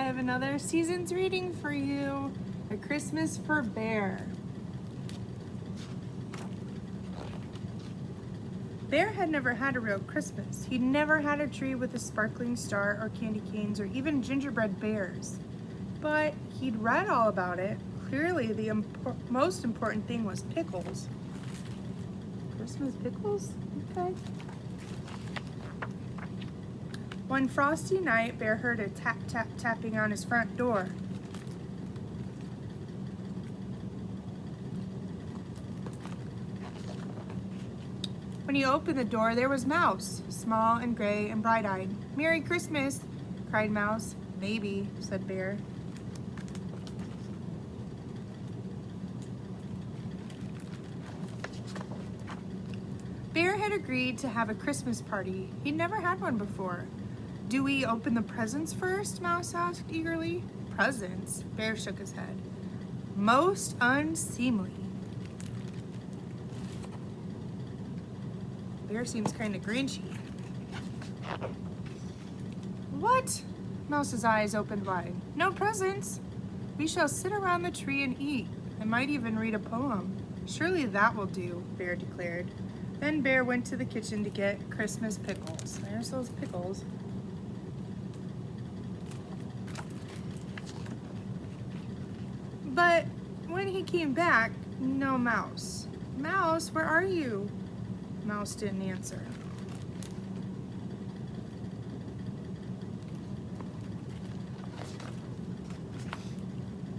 I have another season's reading for you, A Christmas for Bear. Bear had never had a real Christmas. He'd never had a tree with a sparkling star or candy canes or even gingerbread bears. But he'd read all about it. Clearly, the most important thing was pickles. Christmas pickles? Okay. One frosty night, Bear heard a tap, tap, tapping on his front door. When he opened the door, there was Mouse, small and gray and bright-eyed. "Merry Christmas," cried Mouse. "Maybe," said Bear. Bear had agreed to have a Christmas party. He'd never had one before. "Do we open the presents first?" Mouse asked eagerly. "Presents?" Bear shook his head. "Most unseemly." Bear seems kind of grinchy. "What?" Mouse's eyes opened wide. "No presents. We shall sit around the tree and eat. I might even read a poem." "Surely that will do," Bear declared. Then Bear went to the kitchen to get Christmas pickles. There's those pickles. But when he came back, no Mouse. "Mouse, where are you?" Mouse didn't answer.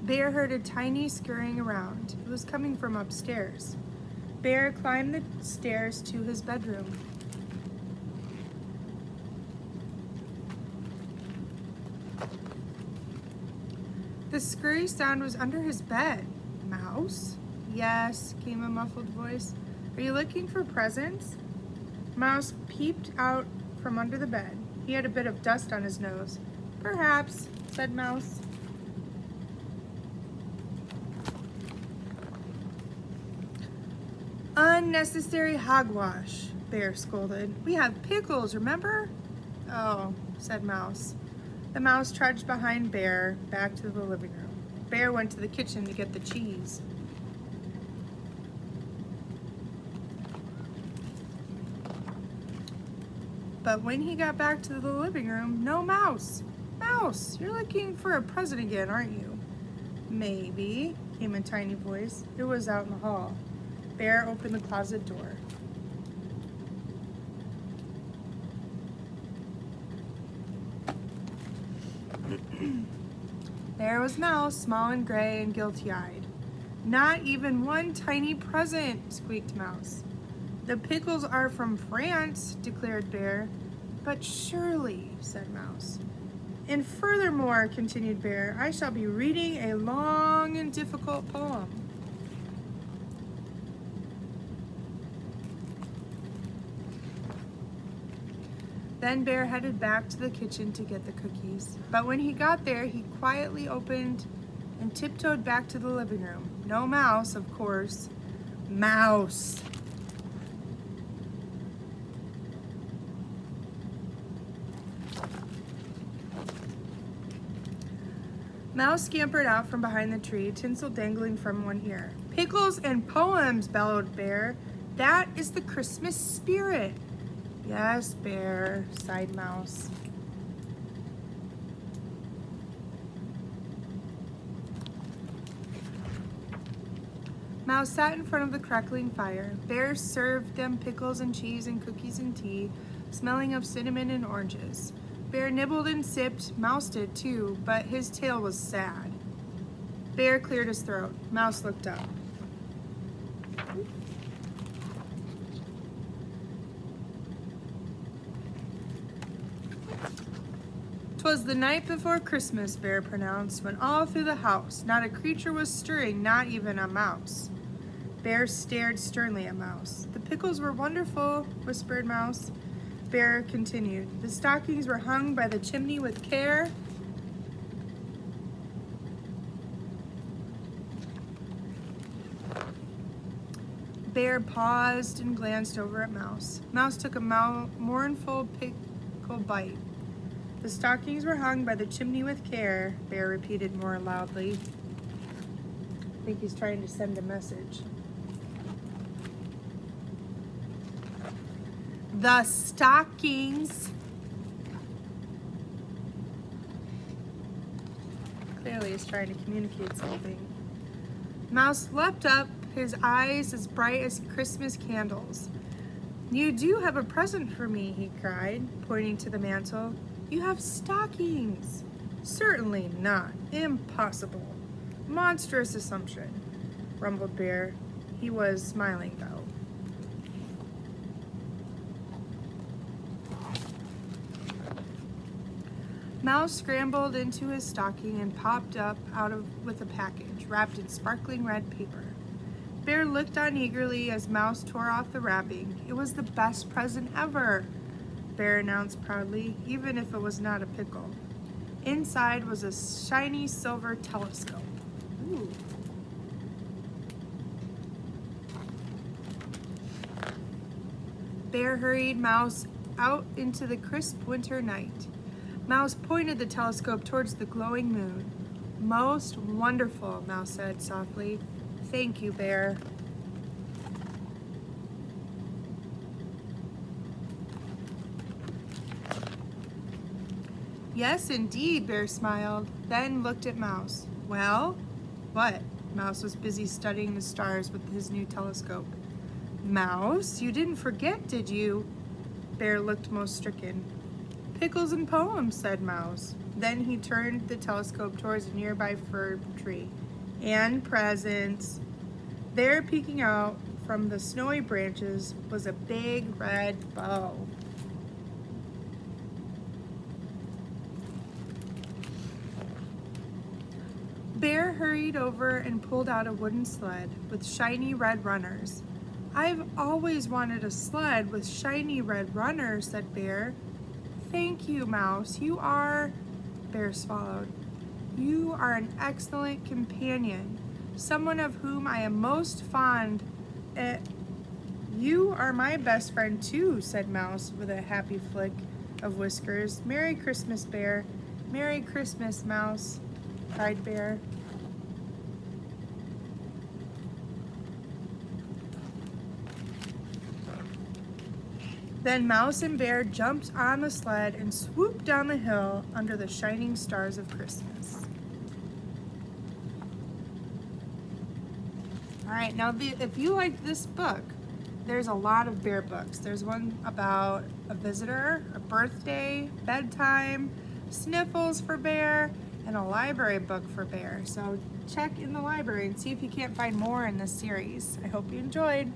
Bear heard a tiny scurrying around. It was coming from upstairs. Bear climbed the stairs to his bedroom. The scurry sound was under his bed. "Mouse?" "Yes," came a muffled voice. "Are you looking for presents?" Mouse peeped out from under the bed. He had a bit of dust on his nose. "Perhaps," said Mouse. "Unnecessary hogwash," Bear scolded. "We have pickles, remember?" "Oh," said Mouse. The Mouse trudged behind Bear back to the living room. Bear went to the kitchen to get the cheese. But when he got back to the living room, no Mouse. "Mouse, you're looking for a present again, aren't you?" "Maybe," came a tiny voice. It was out in the hall. Bear opened the closet door. There was Mouse, small and gray and guilty-eyed. "Not even one tiny present," squeaked Mouse. "The pickles are from France," declared Bear. "But surely," said Mouse. "And furthermore," continued Bear, "I shall be reading a long and difficult poem." Then Bear headed back to the kitchen to get the cookies. But when he got there, he quietly opened and tiptoed back to the living room. No Mouse, of course. Mouse! Mouse scampered out from behind the tree, tinsel dangling from one ear. "Pickles and poems," bellowed Bear. "That is the Christmas spirit." "Yes, Bear," sighed Mouse. Mouse sat in front of the crackling fire. Bear served them pickles and cheese and cookies and tea, smelling of cinnamon and oranges. Bear nibbled and sipped. Mouse did too, but his tail was sad. Bear cleared his throat. Mouse looked up. "'Twas the night before Christmas," Bear pronounced, "when all through the house not a creature was stirring, not even a mouse." Bear stared sternly at Mouse. "The pickles were wonderful," whispered Mouse. Bear continued. "The stockings were hung by the chimney with care." Bear paused and glanced over at Mouse. Mouse took a mournful pickle bite. The stockings were hung by the chimney with care, Bear repeated more loudly. I think he's trying to send a message. The stockings. Clearly he's trying to communicate something. Mouse leapt up, his eyes as bright as Christmas candles. You do have a present for me, he cried, pointing to the mantel. You have stockings. Certainly not. Impossible. Monstrous assumption, rumbled Bear. He was smiling, though. Mouse scrambled into his stocking and popped up with a package wrapped in sparkling red paper. Bear looked on eagerly as Mouse tore off the wrapping. It was the best present ever, Bear announced proudly, even if it was not a pickle. Inside was a shiny silver telescope. Ooh. Bear hurried Mouse out into the crisp winter night. Mouse pointed the telescope towards the glowing moon. Most wonderful, Mouse said softly. Thank you, Bear. Yes, indeed, Bear smiled, then looked at Mouse. Well? What? Mouse was busy studying the stars with his new telescope. Mouse, you didn't forget, did you? Bear looked most stricken. Pickles and poems, said Mouse. Then he turned the telescope towards a nearby fir tree. And presents. There, peeking out from the snowy branches, was a big red bow. Bear hurried over and pulled out a wooden sled with shiny red runners. I've always wanted a sled with shiny red runners, said Bear. Thank you, Mouse. You are, Bear swallowed. You are an excellent companion, someone of whom I am most fond. You are my best friend too, said Mouse with a happy flick of whiskers. Merry Christmas, Bear. Merry Christmas, Mouse, cried Bear. Then Mouse and Bear jumped on the sled and swooped down the hill under the shining stars of Christmas. All right, now if you like this book, there's a lot of Bear books. There's one about a visitor, a birthday, bedtime, sniffles for Bear, and a library book for Bear. So check in the library and see if you can't find more in this series. I hope you enjoyed.